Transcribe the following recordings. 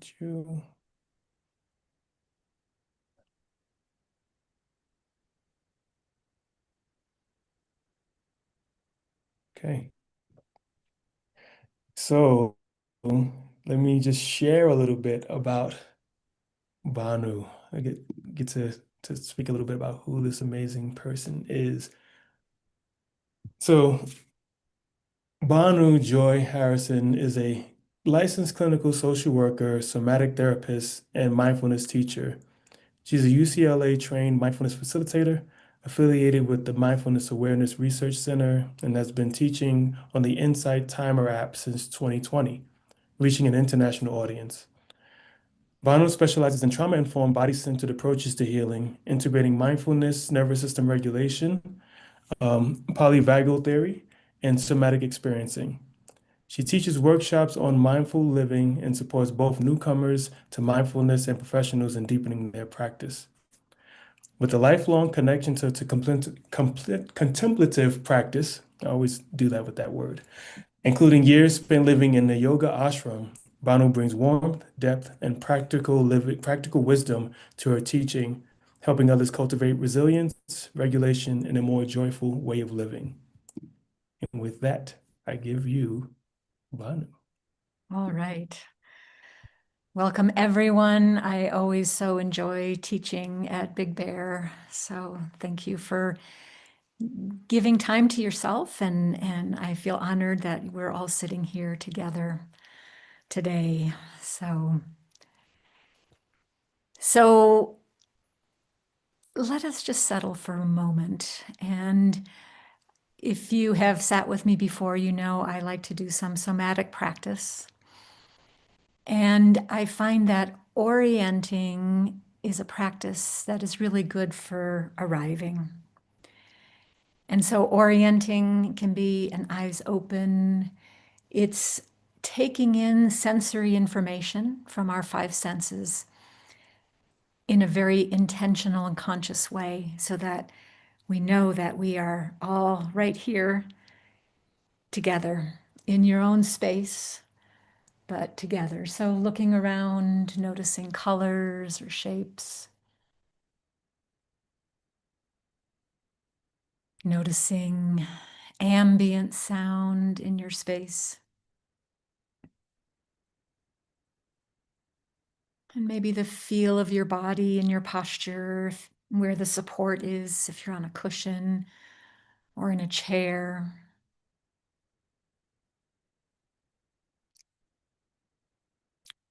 You. Okay. So let me just share a little bit about Bhanu. I get to speak a little bit about who this amazing person is. So Bhanu Joy Harrison is a licensed clinical social worker, somatic therapist, and mindfulness teacher. She's a UCLA trained mindfulness facilitator affiliated with the Mindfulness Awareness Research Center and has been teaching on the Insight Timer app since 2020, reaching an international audience. Bhanu specializes in trauma-informed, body-centered approaches to healing, integrating mindfulness, nervous system regulation, polyvagal theory, and somatic experiencing. She teaches workshops on mindful living and supports both newcomers to mindfulness and professionals in deepening their practice. With a lifelong connection to contemplative practice, I always do that with that word, including years spent living in the yoga ashram, Banu brings warmth, depth, and practical wisdom to her teaching, helping others cultivate resilience, regulation, and a more joyful way of living. And with that, I give you Banu. All right. Welcome, everyone. I always so enjoy teaching at Big Bear. So thank you for giving time to yourself. And I feel honored that we're all sitting here together today. So let us just settle for a moment. And if you have sat with me before, you know I like to do some somatic practice. And I find that orienting is a practice that is really good for arriving. And so orienting can be an eyes open. It's taking in sensory information from our five senses in a very intentional and conscious way so that we know that we are all right here together in your own space, but together. So looking around, noticing colors or shapes, noticing ambient sound in your space, and maybe the feel of your body and your posture, where the support is, if you're on a cushion or in a chair.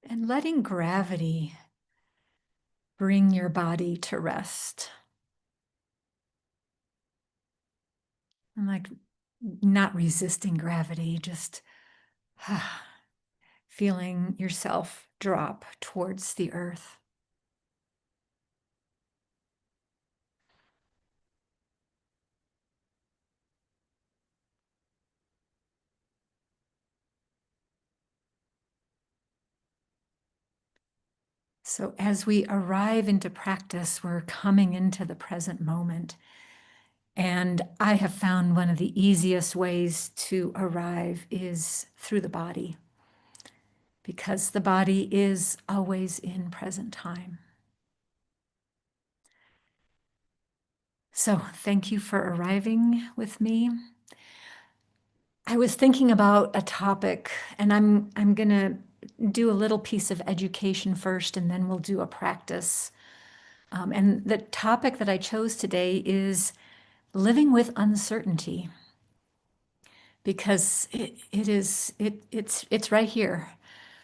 And letting gravity bring your body to rest. And like not resisting gravity, just feeling yourself drop towards the earth. So as we arrive into practice, we're coming into the present moment. And I have found one of the easiest ways to arrive is through the body, because the body is always in present time. So thank you for arriving with me. I was thinking about a topic, and I'm gonna do a little piece of education first, and then we'll do a practice. And the topic that I chose today is living with uncertainty, because it's right here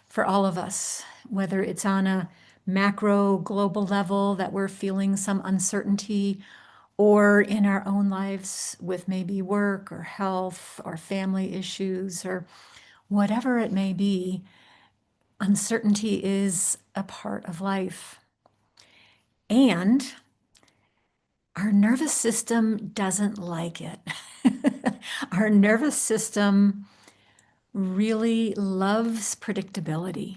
for all of us, whether it's on a macro global level that we're feeling some uncertainty, or in our own lives with maybe work or health or family issues or whatever it may be. Uncertainty is a part of life. And our nervous system doesn't like it. Our nervous system really loves predictability.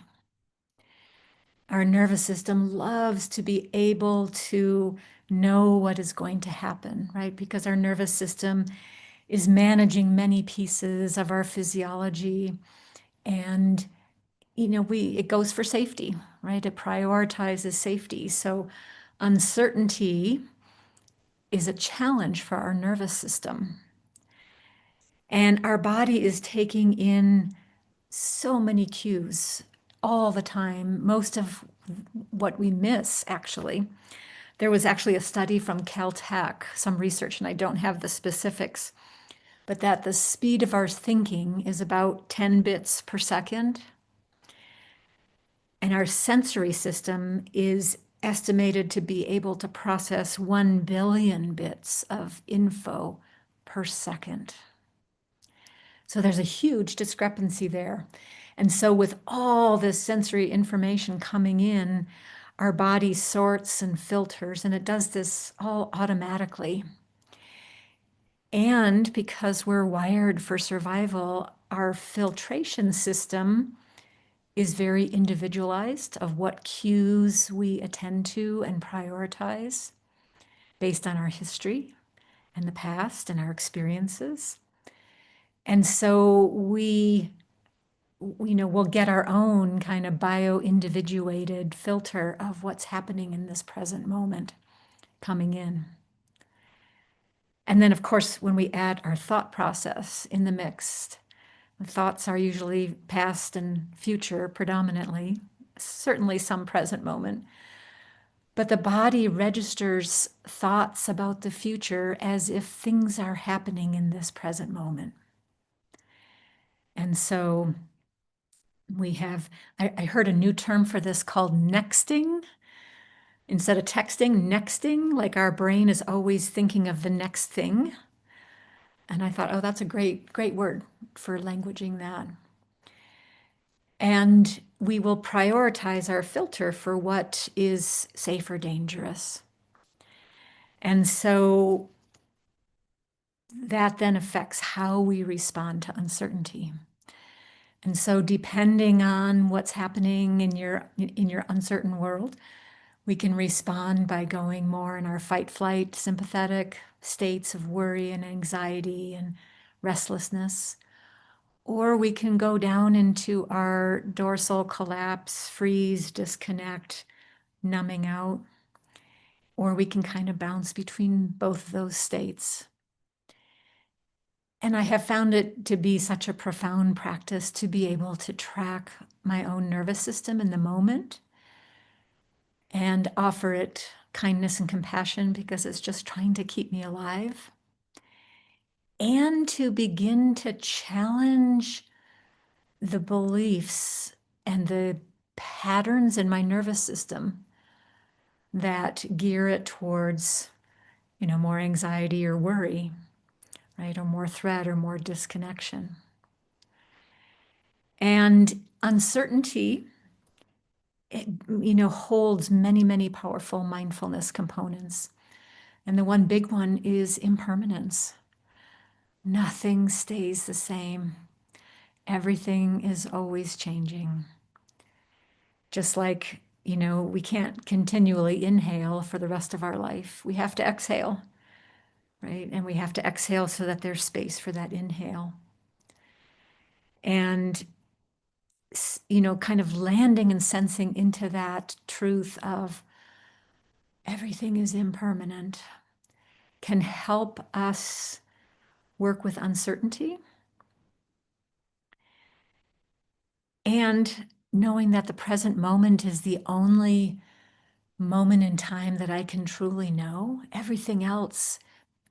Our nervous system loves to be able to know what is going to happen, right? Because our nervous system is managing many pieces of our physiology, and it goes for safety, right? It prioritizes safety. So uncertainty is a challenge for our nervous system. And our body is taking in so many cues all the time, most of what we miss, actually. There was actually a study from Caltech, some research, and I don't have the specifics, but that the speed of our thinking is about 10 bits per second. And our sensory system is estimated to be able to process 1 billion bits of info per second. So there's a huge discrepancy there. And so, with all this sensory information coming in, our body sorts and filters, and it does this all automatically. And because we're wired for survival, our filtration system is very individualized of what cues we attend to and prioritize based on our history and the past and our experiences. And so we'll get our own kind of bio-individuated filter of what's happening in this present moment coming in. And then, of course, when we add our thought process in the mix, the thoughts are usually past and future predominantly, certainly some present moment. But the body registers thoughts about the future as if things are happening in this present moment. And so I heard a new term for this called nexting. Instead of texting, nexting, like our brain is always thinking of the next thing. And I thought, oh, that's a great, great word for languaging that. And we will prioritize our filter for what is safe or dangerous. And so that then affects how we respond to uncertainty. And so depending on what's happening in your uncertain world, we can respond by going more in our fight, flight, sympathetic states of worry and anxiety and restlessness. Or we can go down into our dorsal collapse, freeze, disconnect, numbing out. Or we can kind of bounce between both those states. And I have found it to be such a profound practice to be able to track my own nervous system in the moment and offer it kindness and compassion because it's just trying to keep me alive. And to begin to challenge the beliefs and the patterns in my nervous system that gear it towards, more anxiety or worry, right? Or more threat or more disconnection. And uncertainty, it, holds many, many powerful mindfulness components. And the one big one is impermanence. Nothing stays the same. Everything is always changing. Just like, we can't continually inhale for the rest of our life. We have to exhale, right? And we have to exhale so that there's space for that inhale. And, kind of landing and sensing into that truth of everything is impermanent can help us work with uncertainty. And knowing that the present moment is the only moment in time that I can truly know, everything else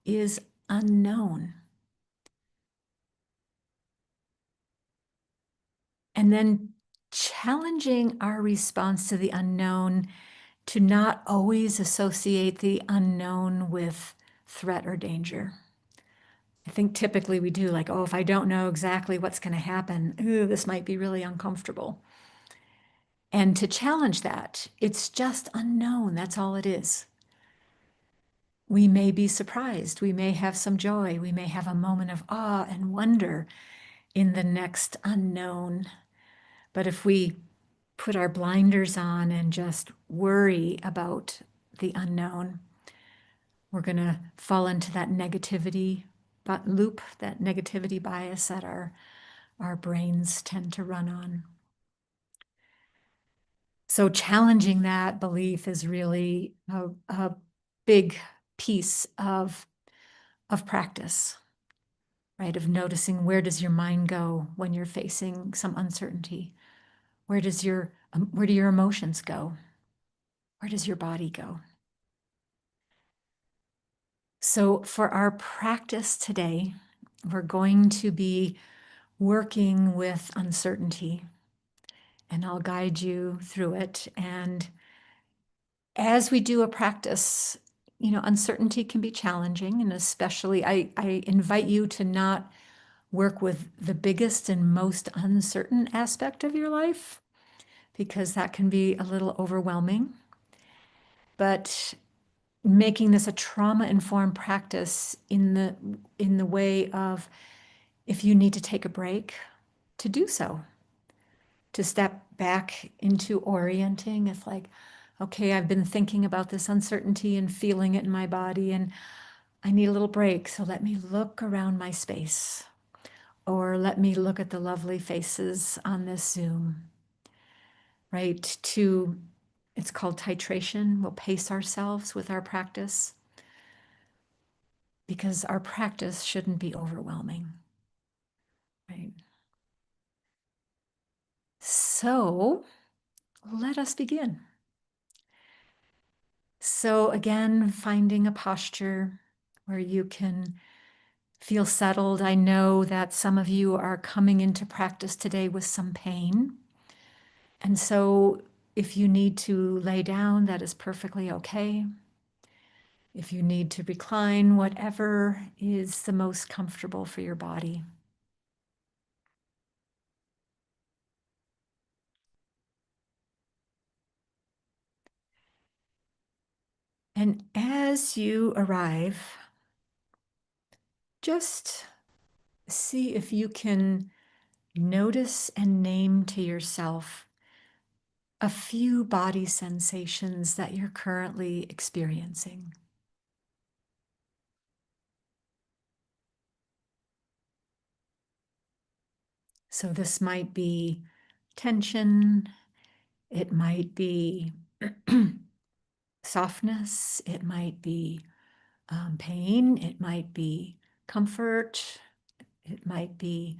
is unknown. And then challenging our response to the unknown to not always associate the unknown with threat or danger. I think typically we do, like, oh, if I don't know exactly what's going to happen, ooh, this might be really uncomfortable. And to challenge that, it's just unknown. That's all it is. We may be surprised. We may have some joy. We may have a moment of awe and wonder in the next unknown. But if we put our blinders on and just worry about the unknown, we're going to fall into that negativity loop, that negativity bias that our brains tend to run on. So challenging that belief is really a big piece of practice, right? Of noticing, where does your mind go when you're facing some uncertainty? Where do your emotions go? Where does your body go? So for our practice today, we're going to be working with uncertainty, and I'll guide you through it. And as we do a practice, uncertainty can be challenging, and especially I invite you to not work with the biggest and most uncertain aspect of your life, because that can be a little overwhelming. But making this a trauma-informed practice in the way of, if you need to take a break, to do so, to step back into orienting. It's like, okay, I've been thinking about this uncertainty and feeling it in my body, and I need a little break. So let me look around my space, or let me look at the lovely faces on this Zoom, right? It's called titration. We'll pace ourselves with our practice, because our practice shouldn't be overwhelming, right? So let us begin. So again, finding a posture where you can feel settled. I know that some of you are coming into practice today with some pain. And so if you need to lay down, that is perfectly okay. If you need to recline, whatever is the most comfortable for your body. And as you arrive, just see if you can notice and name to yourself a few body sensations that you're currently experiencing. So this might be tension, it might be softness, it might be pain, it might be comfort, it might be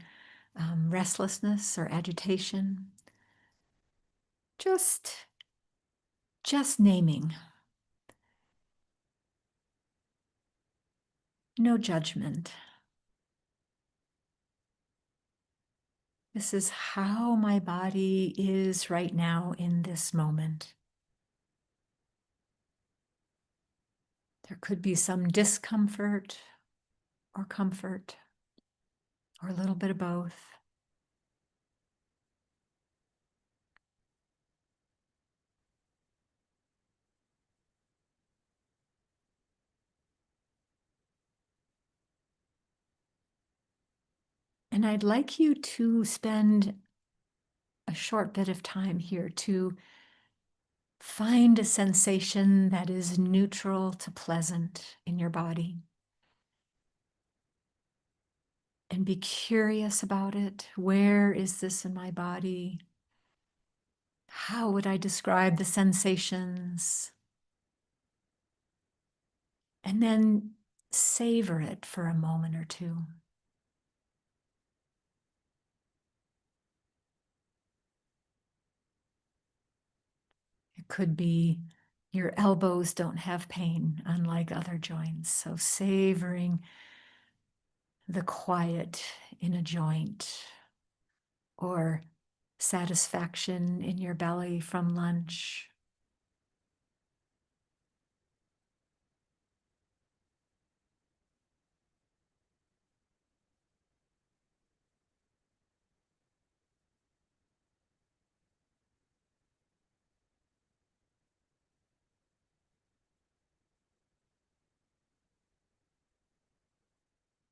restlessness or agitation. Just, just naming, no judgment. This is how my body is right now in this moment. There could be some discomfort or comfort, or a little bit of both. And I'd like you to spend a short bit of time here to find a sensation that is neutral to pleasant in your body. And be curious about it. Where is this in my body? How would I describe the sensations? And then savor it for a moment or two. It could be your elbows don't have pain, unlike other joints. So savoring the quiet in a joint, or satisfaction in your belly from lunch.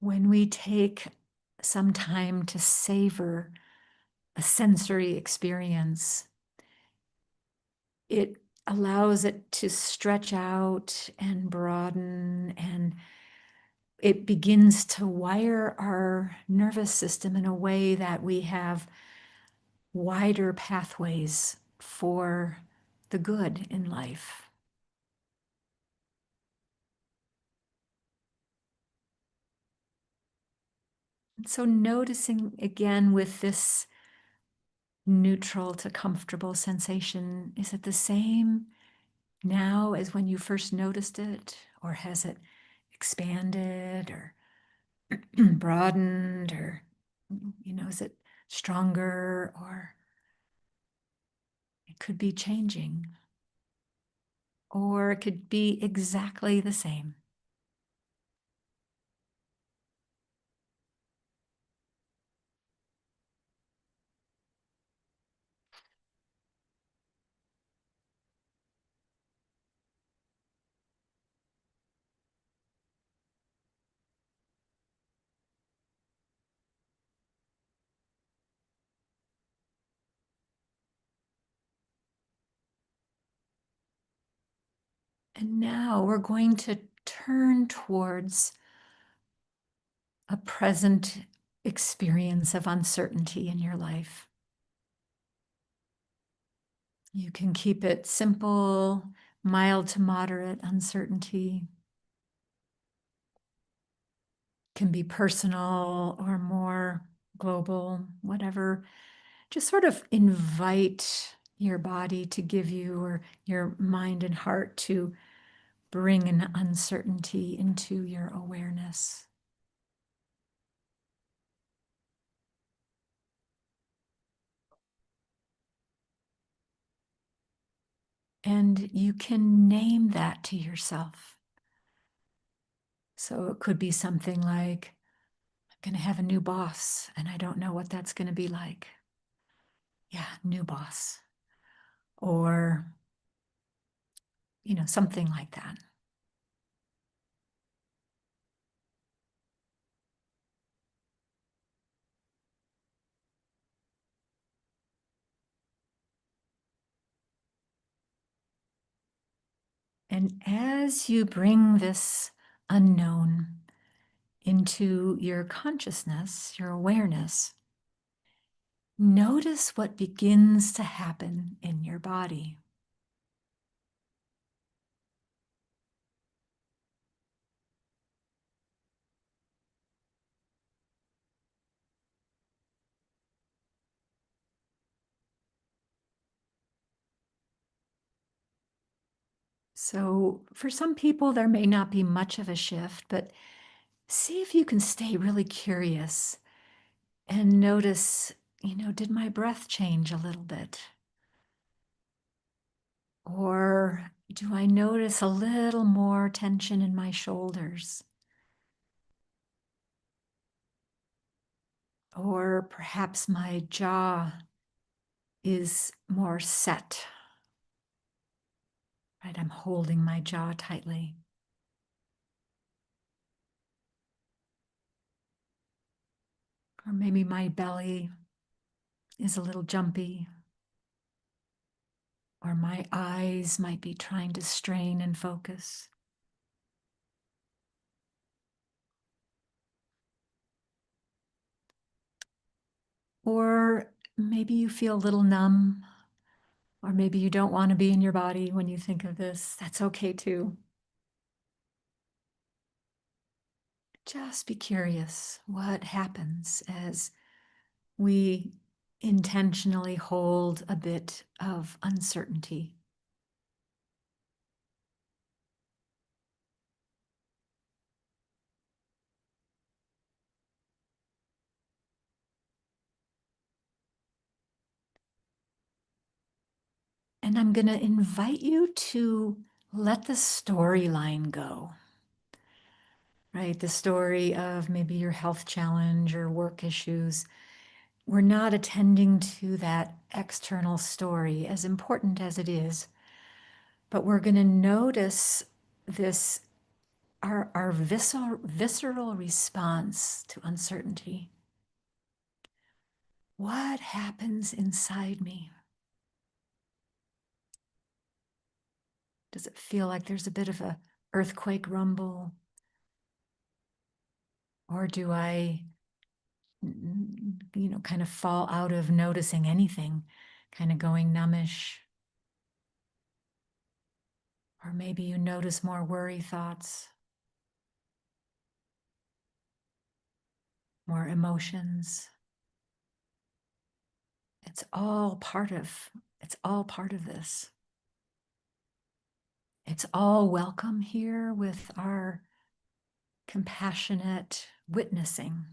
When we take some time to savor a sensory experience, it allows it to stretch out and broaden, and it begins to wire our nervous system in a way that we have wider pathways for the good in life. And so noticing again with this neutral to comfortable sensation, is it the same now as when you first noticed it? Or has it expanded or broadened? Or, is it stronger? Or it could be changing. Or it could be exactly the same. And now we're going to turn towards a present experience of uncertainty in your life. You can keep it simple, mild to moderate uncertainty. Can be personal or more global, whatever. Just sort of invite your body to give you, or your mind and heart to bring an uncertainty into your awareness. And you can name that to yourself. So it could be something like, I'm going to have a new boss, and I don't know what that's going to be like. Yeah, new boss. Or, something like that. And as you bring this unknown into your consciousness, your awareness, notice what begins to happen in your body. So, for some people, there may not be much of a shift, but see if you can stay really curious and notice, did my breath change a little bit? Or do I notice a little more tension in my shoulders? Or perhaps my jaw is more set, right? I'm holding my jaw tightly. Or maybe my belly is a little jumpy. Or my eyes might be trying to strain and focus. Or maybe you feel a little numb, or maybe you don't want to be in your body when you think of this. That's okay too. Just be curious what happens as we intentionally hold a bit of uncertainty. And I'm going to invite you to let the storyline go, right? The story of maybe your health challenge or work issues. We're not attending to that external story, as important as it is, but we're going to notice this, our visceral response to uncertainty. What happens inside me? Does it feel like there's a bit of a earthquake rumble? Or do I, kind of fall out of noticing anything kind of going numbish. Or maybe you notice more worry thoughts, more emotions. It's all part of this. It's all welcome here with our compassionate witnessing.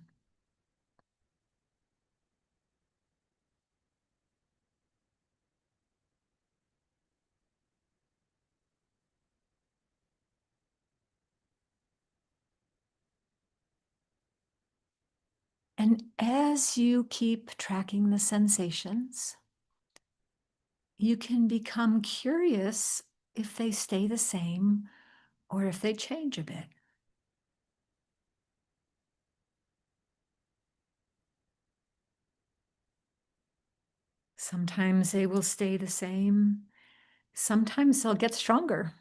And as you keep tracking the sensations, you can become curious if they stay the same or if they change a bit. Sometimes they will stay the same. Sometimes they'll get stronger.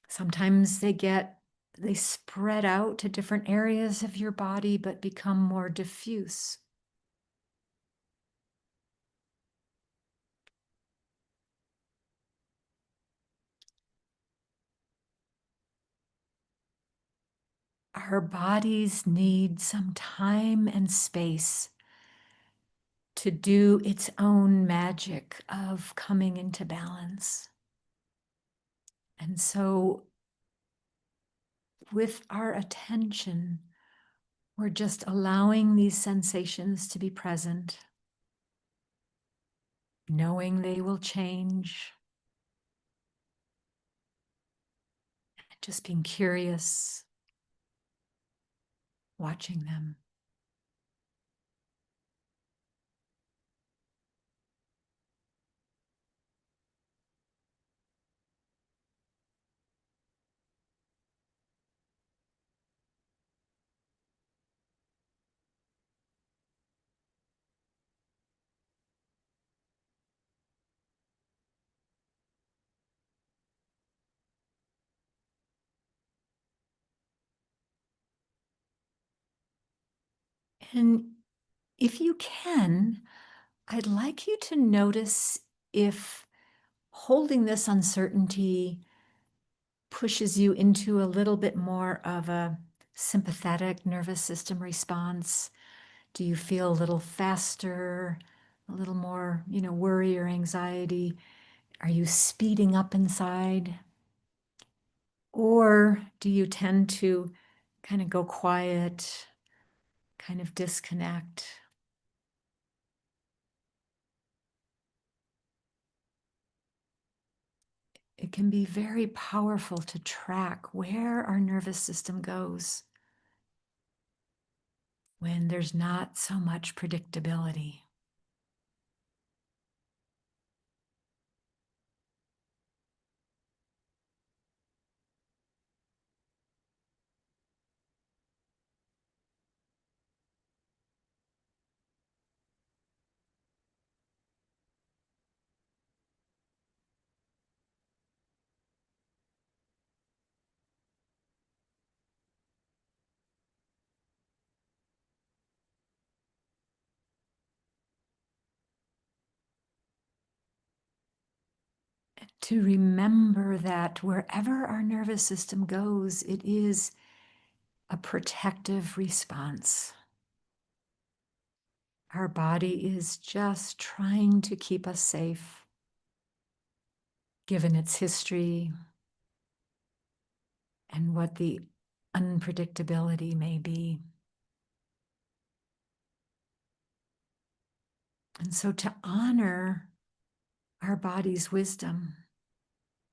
Sometimes they spread out to different areas of your body, but become more diffuse. Our bodies need some time and space to do its own magic of coming into balance. And so, with our attention, we're just allowing these sensations to be present, knowing they will change, just being curious, watching them. And if you can, I'd like you to notice if holding this uncertainty pushes you into a little bit more of a sympathetic nervous system response. Do you feel a little faster, a little more, worry or anxiety? Are you speeding up inside? Or do you tend to kind of go quiet, kind of disconnect? It can be very powerful to track where our nervous system goes when there's not so much predictability. To remember that wherever our nervous system goes, it is a protective response. Our body is just trying to keep us safe, given its history and what the unpredictability may be. And so to honor our body's wisdom,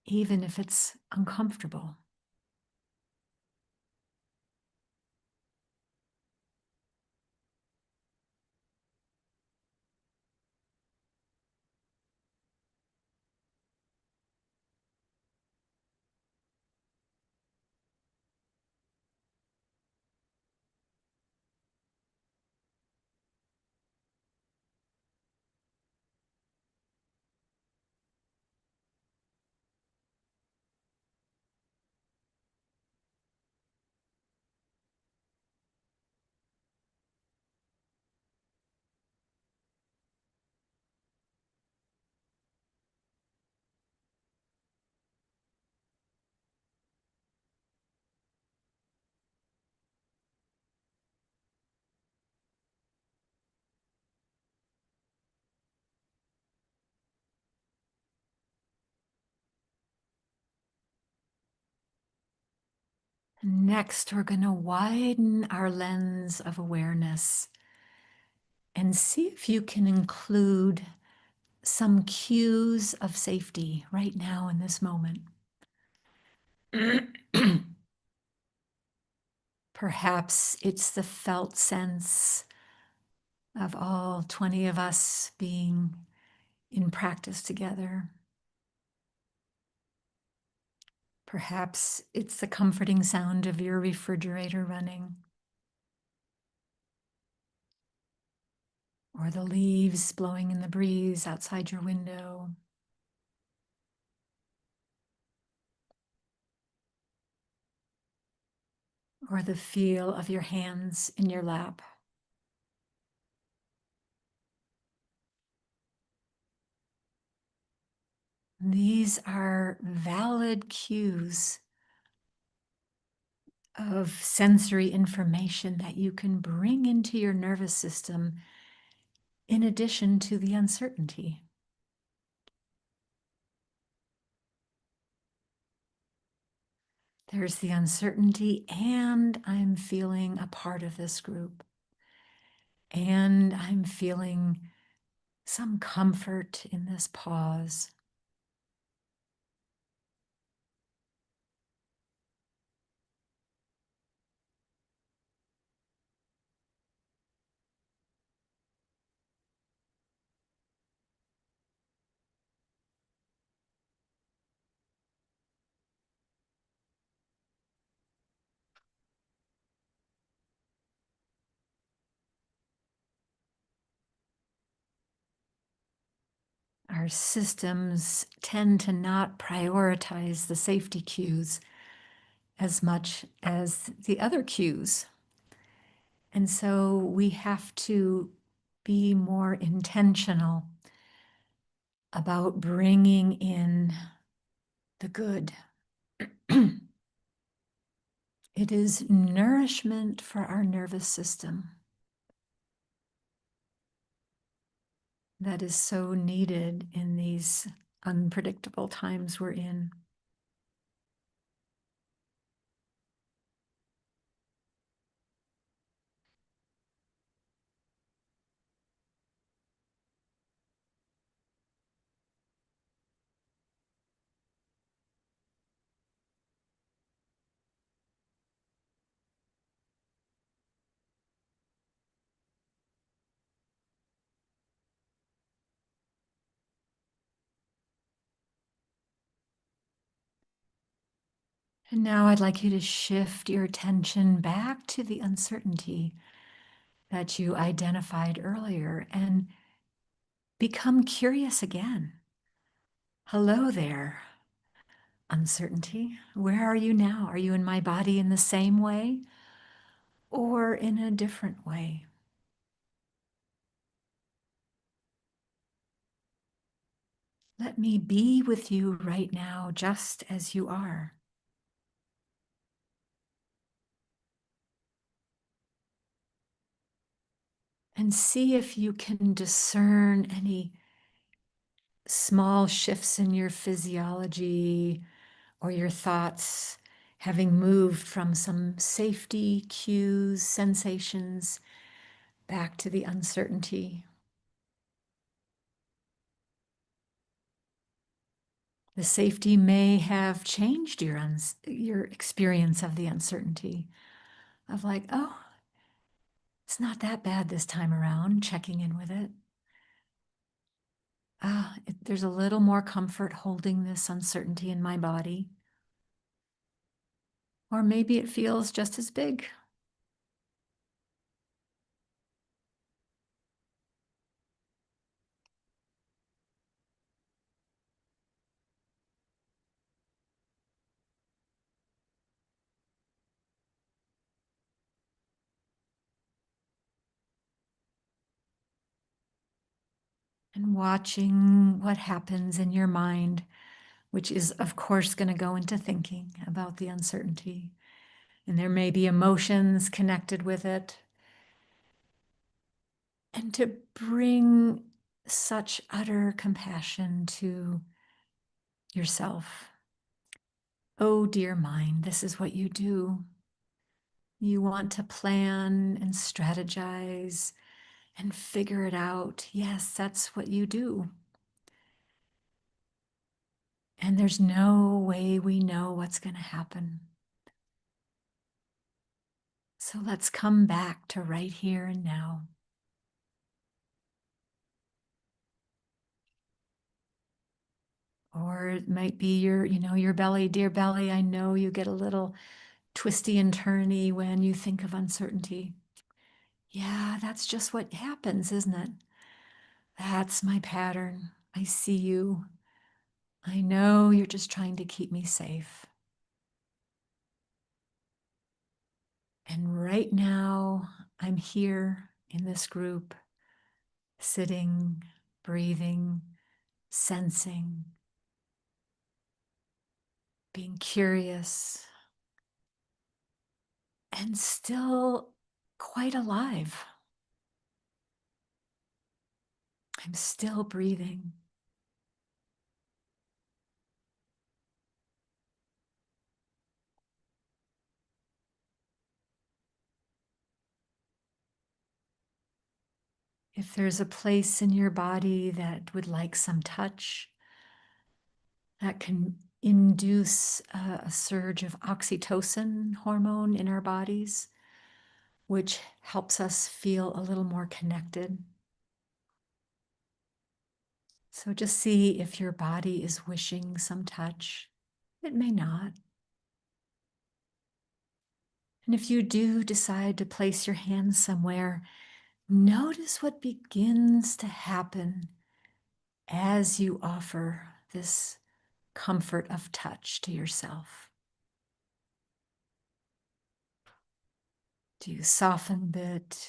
even if it's uncomfortable. Next, we're going to widen our lens of awareness and see if you can include some cues of safety right now in this moment. Perhaps it's the felt sense of all 20 of us being in practice together. Perhaps it's the comforting sound of your refrigerator running, or the leaves blowing in the breeze outside your window. Or the feel of your hands in your lap. These are valid cues of sensory information that you can bring into your nervous system in addition to the uncertainty. There's the uncertainty, and I'm feeling a part of this group. And I'm feeling some comfort in this pause. Our systems tend to not prioritize the safety cues as much as the other cues. And so we have to be more intentional about bringing in the good. It is nourishment for our nervous system that is so needed in these unpredictable times we're in. And now I'd like you to shift your attention back to the uncertainty that you identified earlier and become curious again. Hello there, uncertainty. Where are you now? Are you in my body in the same way or in a different way? Let me be with you right now, just as you are. And see if you can discern any small shifts in your physiology or your thoughts, having moved from some safety cues, sensations, back to the uncertainty. The safety may have changed your experience of the uncertainty, of like, oh, it's not that bad this time around, checking in with it. There's a little more comfort holding this uncertainty in my body. Or maybe it feels just as big. And watching what happens in your mind, which is, of course, going to go into thinking about the uncertainty. And there may be emotions connected with it. And to bring such utter compassion to yourself. Oh, dear mind, this is what you do. You want to plan and strategize and figure it out. Yes, that's what you do. And there's no way we know what's going to happen. So let's come back to right here and now. Or it might be your belly, dear belly. I know you get a little twisty and turny when you think of uncertainty. Yeah, that's just what happens, isn't it? That's my pattern. I see you. I know you're just trying to keep me safe. And right now, I'm here in this group, sitting, breathing, sensing, being curious, and still quite alive. I'm still breathing. If there's a place in your body that would like some touch, that can induce a surge of oxytocin hormone in our bodies, which helps us feel a little more connected. So just see if your body is wishing some touch. It may not. And if you do decide to place your hands somewhere, notice what begins to happen as you offer this comfort of touch to yourself. Do you soften a bit?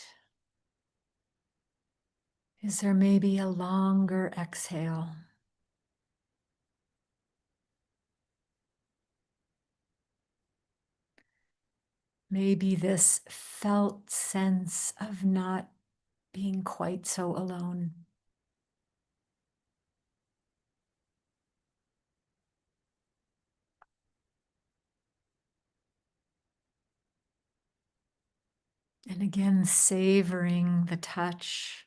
Is there maybe a longer exhale? Maybe this felt sense of not being quite so alone. And again, savoring the touch,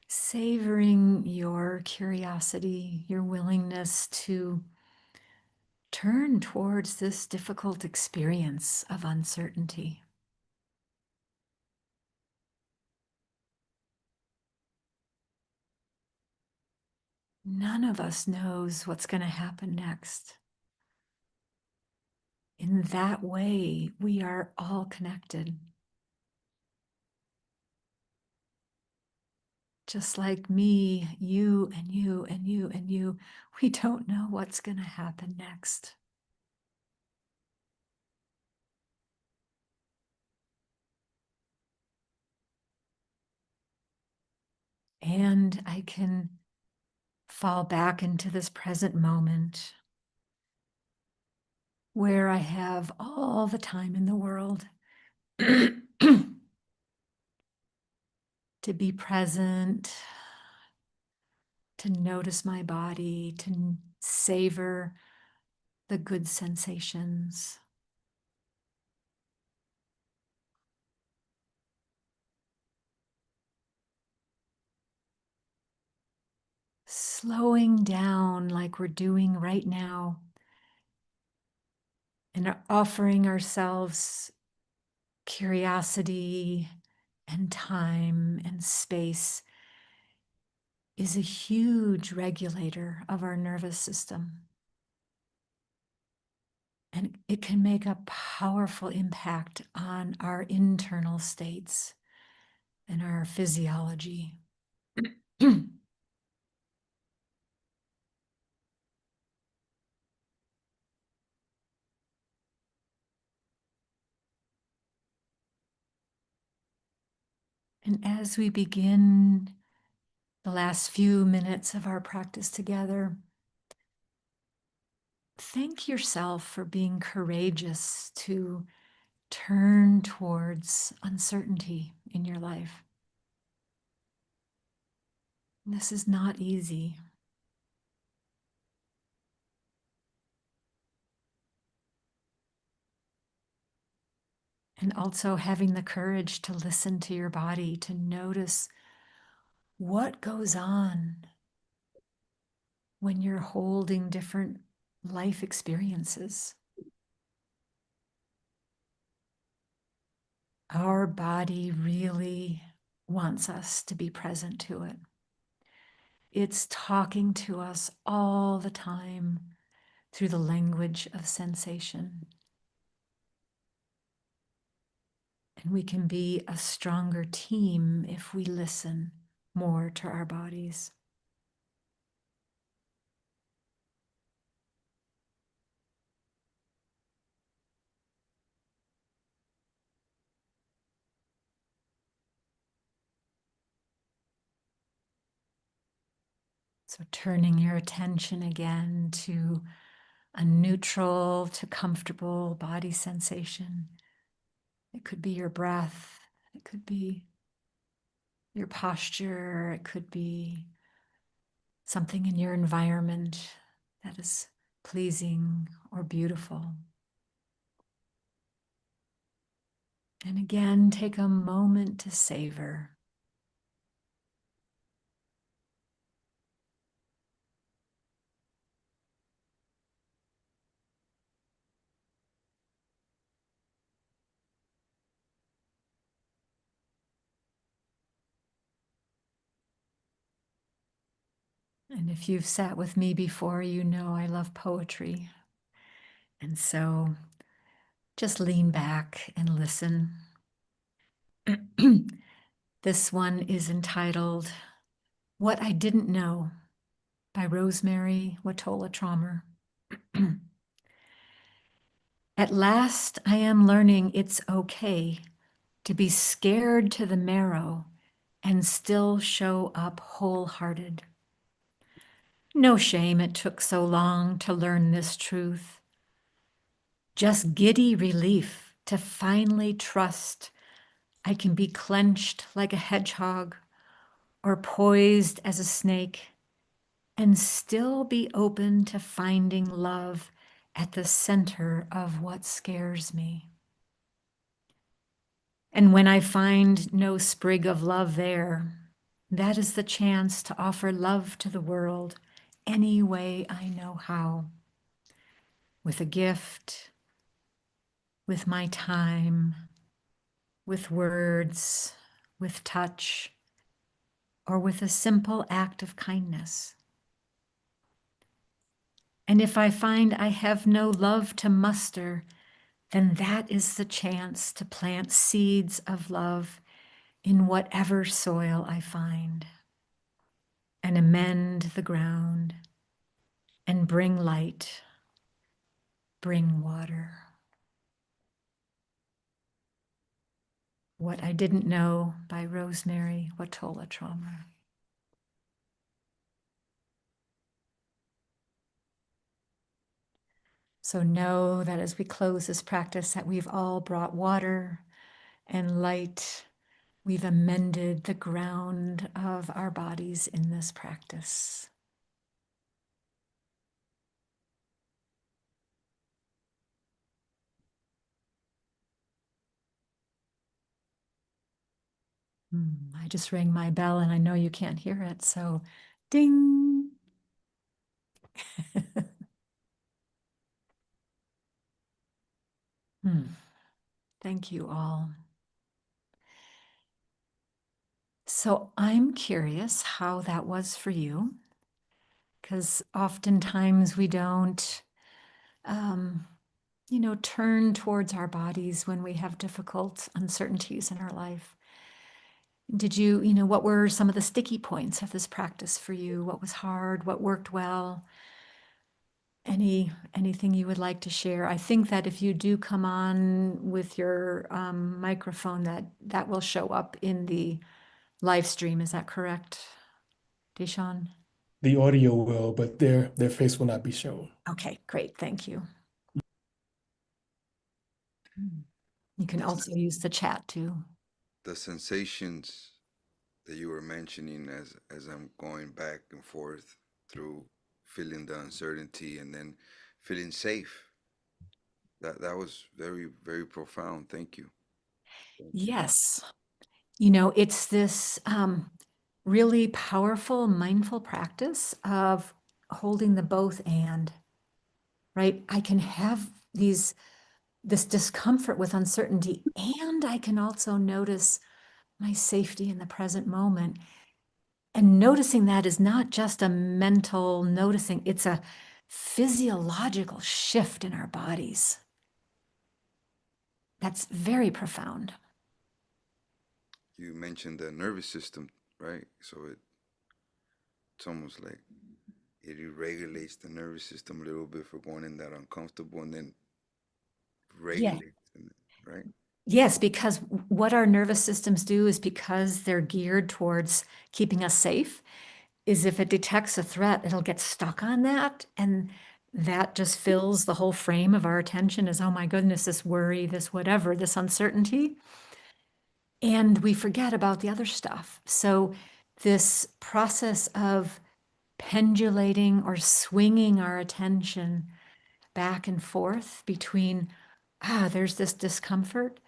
savoring your curiosity, your willingness to turn towards this difficult experience of uncertainty. None of us knows what's going to happen next. In that way, we are all connected. Just like me, you and you and you and you, we don't know what's going to happen next. And I can fall back into this present moment where I have all the time in the world to be present, to notice my body, to savor the good sensations. Slowing down like we're doing right now and offering ourselves curiosity and time and space is a huge regulator of our nervous system. And it can make a powerful impact on our internal states and our physiology. And as we begin the last few minutes of our practice together, thank yourself for being courageous to turn towards uncertainty in your life. This is not easy. And also having the courage to listen to your body, to notice what goes on when you're holding different life experiences. Our body really wants us to be present to it. It's talking to us all the time through the language of sensation. And we can be a stronger team if we listen more to our bodies. So turning your attention again to a neutral to comfortable body sensation. It could be your breath, it could be your posture, it could be something in your environment that is pleasing or beautiful. And again, take a moment to savor. And if you've sat with me before, you know I love poetry. And so just lean back and listen. This one is entitled What I Didn't Know by Rosemary Watola Traumer. At last, I am learning it's okay to be scared to the marrow and still show up wholehearted. No shame it took so long to learn this truth. Just giddy relief to finally trust I can be clenched like a hedgehog or poised as a snake and still be open to finding love at the center of what scares me. And when I find no sprig of love there, that is the chance to offer love to the world any way I know how. With a gift, with my time, with words, with touch, or with a simple act of kindness. And if I find I have no love to muster, then that is the chance to plant seeds of love in whatever soil I find, and amend the ground, and bring light, bring water. What I Didn't Know by Rosemary Watola Traumer. So know that as we close this practice that we've all brought water and light. We've amended the ground of our bodies in this practice. I just rang my bell and I know you can't hear it, so ding. Thank you all. So I'm curious how that was for you, because oftentimes we don't, turn towards our bodies when we have difficult uncertainties in our life. Did you, what were some of the sticky points of this practice for you? What was hard? What worked well? Anything you would like to share? I think that if you do come on with your microphone, that will show up in the live stream. Is that correct, Deshawn? The audio will, but their face will not be shown. Okay, great. Thank you. You can The, also use the chat too. the sensations that you were mentioning as I'm going back and forth through feeling the uncertainty and then feeling safe. That was very, very profound. Thank you. Thank you. Yes. It's this really powerful, mindful practice of holding the both and, right? I can have this discomfort with uncertainty, and I can also notice my safety in the present moment. And noticing that is not just a mental noticing, it's a physiological shift in our bodies. That's very profound. You mentioned the nervous system, right? So it's almost like it regulates the nervous system a little bit for going in that uncomfortable and then Yeah. regulates, right? Yes, because what our nervous systems do is because they're geared towards keeping us safe, is if it detects a threat, it'll get stuck on that. And that just fills the whole frame of our attention as, oh my goodness, this worry, this whatever, this uncertainty. And we forget about the other stuff. So, this process of pendulating or swinging our attention back and forth between, there's this discomfort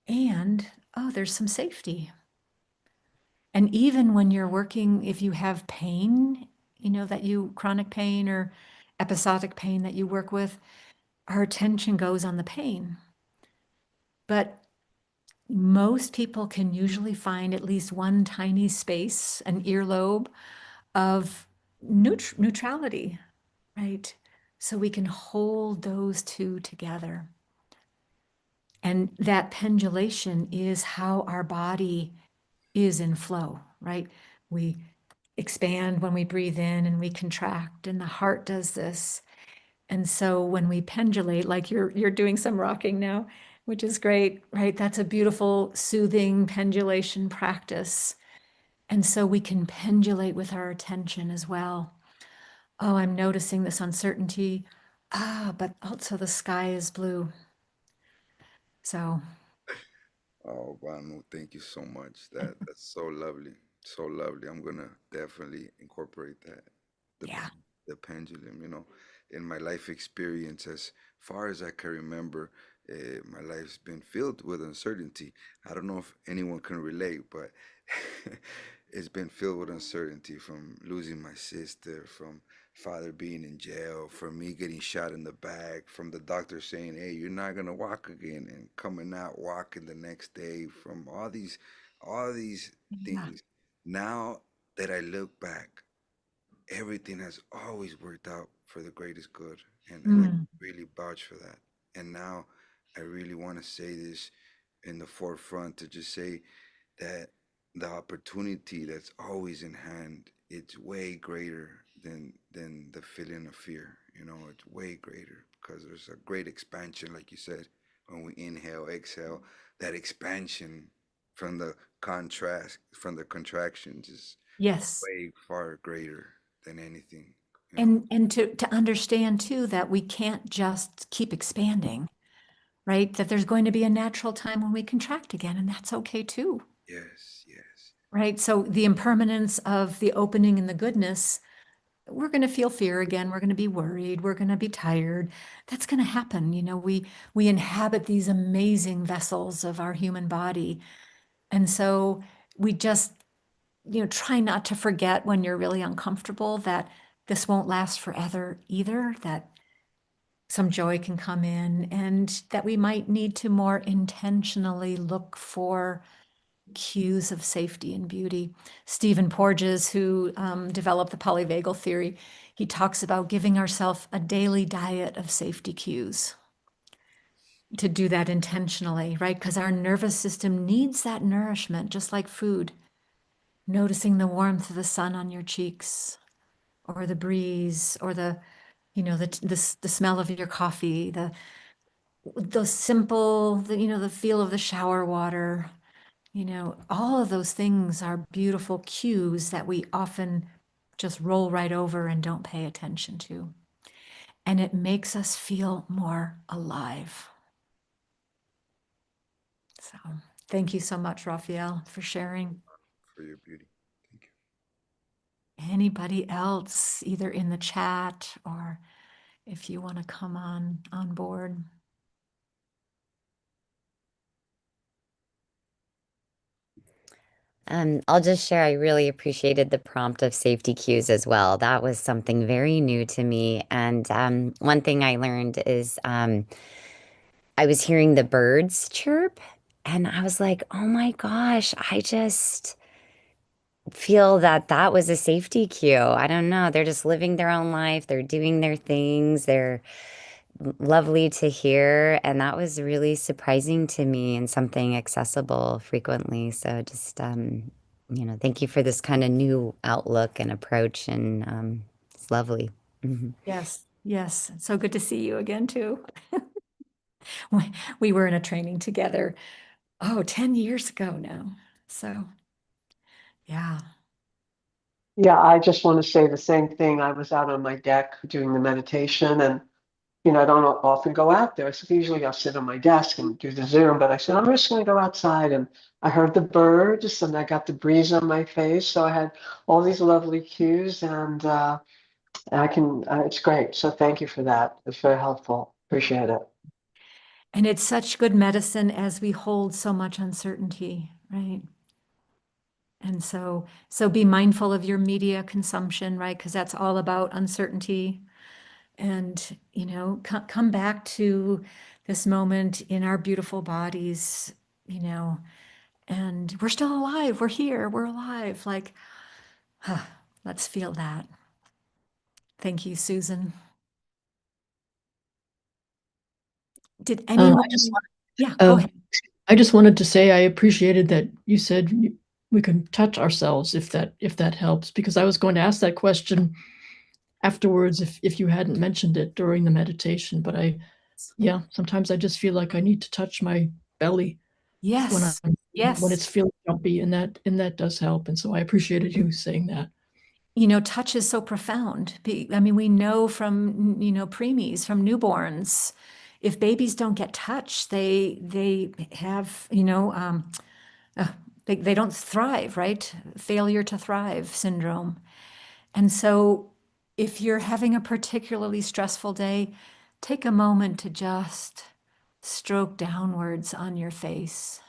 and, there's some safety. And even when you're working, if you have pain, chronic pain or episodic pain that you work with, our attention goes on the pain. But most people can usually find at least one tiny space, an earlobe of neutrality, right? So we can hold those two together. And that pendulation is how our body is in flow, right? We expand when we breathe in and we contract, and the heart does this. And so when we pendulate, like you're doing some rocking now, which is great, right? That's a beautiful, soothing pendulation practice. And so we can pendulate with our attention as well. Oh, I'm noticing this uncertainty. But also the sky is blue. So, Oh, Banu, thank you so much. That's so lovely, so lovely. I'm gonna definitely incorporate that. The yeah. the pendulum, in my life experience, as far as I can remember, my life's been filled with uncertainty. I don't know if anyone can relate, but it's been filled with uncertainty from losing my sister, from father being in jail, from me getting shot in the back, from the doctor saying, "Hey, you're not gonna walk again," and coming out walking the next day, from all these Yeah. things. Now that I look back, everything has always worked out for the greatest good, and I Mm. really vouch for that. And now I really want to say this in the forefront, to just say that the opportunity that's always in hand, it's way greater than the feeling of fear. It's way greater because there's a great expansion, like you said, when we inhale, exhale, that expansion from the contractions is Yes. way far greater than anything. And to understand too that we can't just keep expanding, right? That there's going to be a natural time when we contract again, and that's okay too, Yes, yes, right? So the impermanence of the opening and the goodness, we're going to feel fear again. We're going to be worried. We're going to be tired. That's going to happen. We inhabit these amazing vessels of our human body, and so we just try not to forget when you're really uncomfortable that this won't last forever either. That some joy can come in, and that we might need to more intentionally look for cues of safety and beauty. Stephen Porges, who developed the polyvagal theory, he talks about giving ourselves a daily diet of safety cues to do that intentionally, right? Because our nervous system needs that nourishment, just like food. Noticing the warmth of the sun on your cheeks, or the breeze, or the smell of your coffee, those simple, the feel of the shower water, all of those things are beautiful cues that we often just roll right over and don't pay attention to. And it makes us feel more alive. So thank you so much, Raphael, for sharing. for your beauty. Thank you. Anybody else, either in the chat or if you want to come on board? I'll just share, I really appreciated the prompt of safety cues as well. That was something very new to me. And one thing I learned is I was hearing the birds chirp, and I was like, oh my gosh, I just feel that that was a safety cue. I don't know. They're just living their own life, they're doing their things, they're lovely to hear. And that was really surprising to me and something accessible frequently. So just, thank you for this kind of new outlook and approach. And it's lovely. Mhm. Yes, yes. It's so good to see you again, too. We were in a training together, 10 years ago now. So, yeah. Yeah, I just want to say the same thing. I was out on my deck doing the meditation, and I don't often go out there. So usually I'll sit on my desk and do the Zoom, but I said, I'm just going to go outside. And I heard the birds and I got the breeze on my face. So I had all these lovely cues, and it's great. So thank you for that. It's very helpful. Appreciate it. And it's such good medicine as we hold so much uncertainty, right? And so be mindful of your media consumption, right? Because that's all about uncertainty. And, come back to this moment in our beautiful bodies, and we're still alive. We're here. We're alive. Like, let's feel that. Thank you, Susan. Did I anyone? just Yeah, go uh, ahead. I just wanted to say I appreciated that you said we can touch ourselves if that helps, because I was going to ask that question afterwards if you hadn't mentioned it during the meditation. But yeah, sometimes I just feel like I need to touch my belly Yes, when it's yes. feeling jumpy, and that does help. And so I appreciated you saying that. Touch is so profound. I mean, we know from, preemies, from newborns, if babies don't get touched, they have, uh, they don't thrive, right? Failure to thrive syndrome. And so if you're having a particularly stressful day, take a moment to just stroke downwards on your face.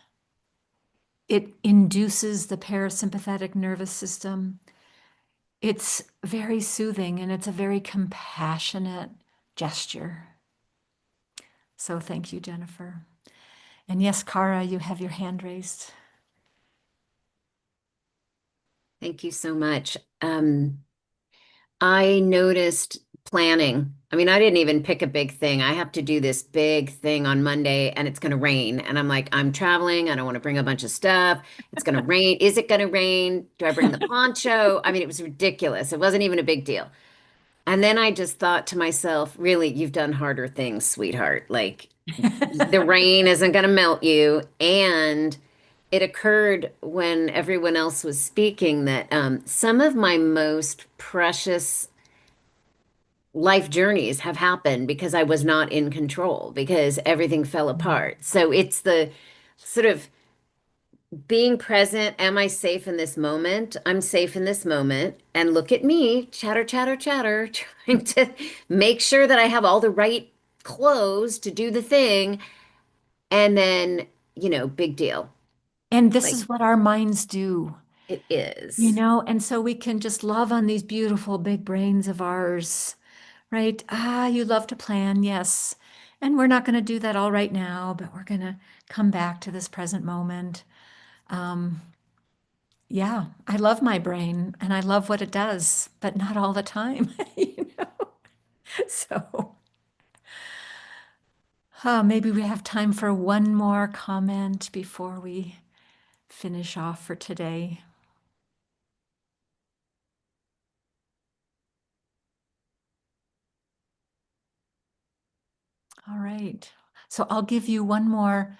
It induces the parasympathetic nervous system. It's very soothing and it's a very compassionate gesture. So thank you, Jennifer. And yes, Cara, you have your hand raised. Thank you so much. I noticed planning. I mean, I didn't even pick a big thing. I have to do this big thing on Monday and it's going to rain. And I'm like, I'm traveling. I don't want to bring a bunch of stuff. It's going to rain. Is it going to rain? Do I bring the poncho? I mean, it was ridiculous. It wasn't even a big deal. And then I just thought to myself, really, you've done harder things, sweetheart. Like the rain isn't going to melt you. And it occurred when everyone else was speaking that some of my most precious life journeys have happened because I was not in control, because everything fell apart. So it's the sort of being present. Am I safe in this moment? I'm safe in this moment. And look at me, chatter, chatter, chatter, trying to make sure that I have all the right clothes to do the thing. And then, big deal. And this Like is what our minds do, it is. and so we can just love on these beautiful big brains of ours, right? You love to plan, yes. And we're not going to do that all right now, but we're going to come back to this present moment. Um, yeah, I love my brain and I love what it does, but not all the time, you know? So, maybe we have time for one more comment before we finish off for today. All right. So I'll give you one more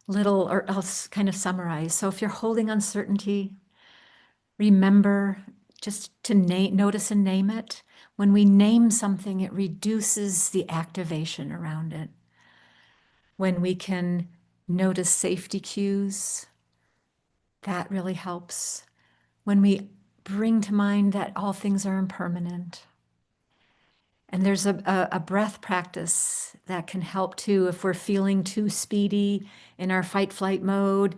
little, or else kind of summarize. So if you're holding uncertainty, remember just to notice and name it. When we name something, it reduces the activation around it. When we can notice safety cues, that really helps. When we bring to mind that all things are impermanent. And there's a breath practice that can help too if we're feeling too speedy in our fight flight mode.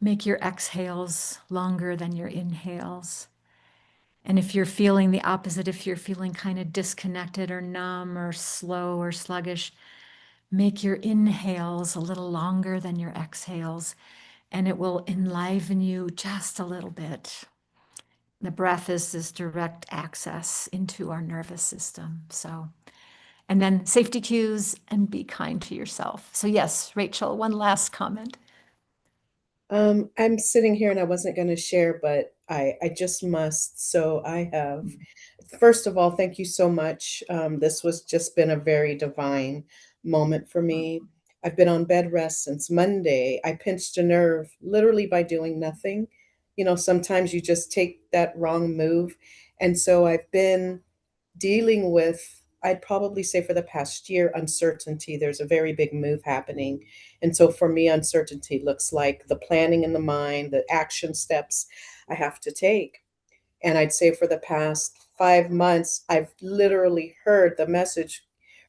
make your exhales longer than your inhales. And if you're feeling the opposite, if you're feeling kind of disconnected or numb or slow or sluggish, make your inhales a little longer than your exhales, and it will enliven you just a little bit. The breath is this direct access into our nervous system. So, and then safety cues and be kind to yourself. So yes, Rachel, one last comment. I'm sitting here and I wasn't going to share, but I just must. So I have, first of all, thank you so much. This was just been a very divine moment for me. I've been on bed rest since Monday. I pinched a nerve literally by doing nothing. You know, sometimes you just take that wrong move. And so I've been dealing with, I'd probably say for the past year, uncertainty. There's a very big move happening. And so for me, uncertainty looks like the planning in the mind, the action steps I have to take. And I'd say for the past 5 months, I've literally heard the message,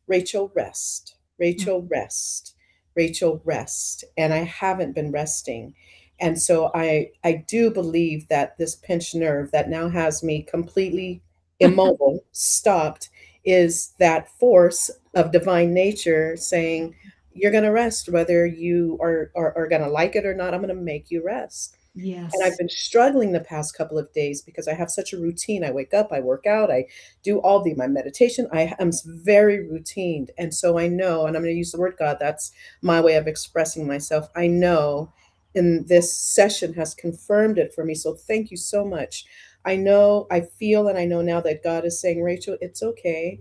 Rachel, rest, Rachel, rest, Rachel, rest. And I haven't been resting. And so I do believe that this pinched nerve that now has me completely immobile, stopped, is that force of divine nature saying, you're going to rest, whether you are going to like it or not. I'm going to make you rest. And I've Yes. been struggling the past couple of days because I have such a routine. I wake up, I work out, I do all my meditation. I am very routine. And so I know, and I'm going to use the word God, that's my way of expressing myself. I know, and this session has confirmed it for me. So thank you so much. I know, I feel, and I know now that God is saying, Rachel, it's okay.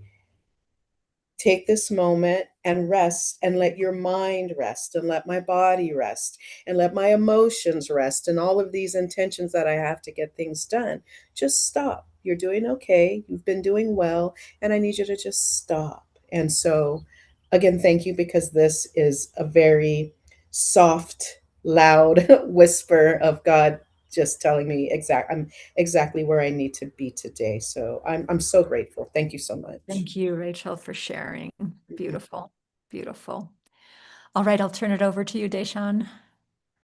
Take this moment and rest and let your mind rest and let my body rest and let my emotions rest and all of these intentions that I have to get things done. Just stop. You're doing okay. You've been doing well. And I need you to just stop. And so, again, thank you, because this is a very soft, loud whisper of God just telling me I'm exactly where I need to be today. So I'm so grateful. Thank you so much. Thank you, Rachel, for sharing. Beautiful, beautiful. All right, I'll turn it over to you, Deshawn.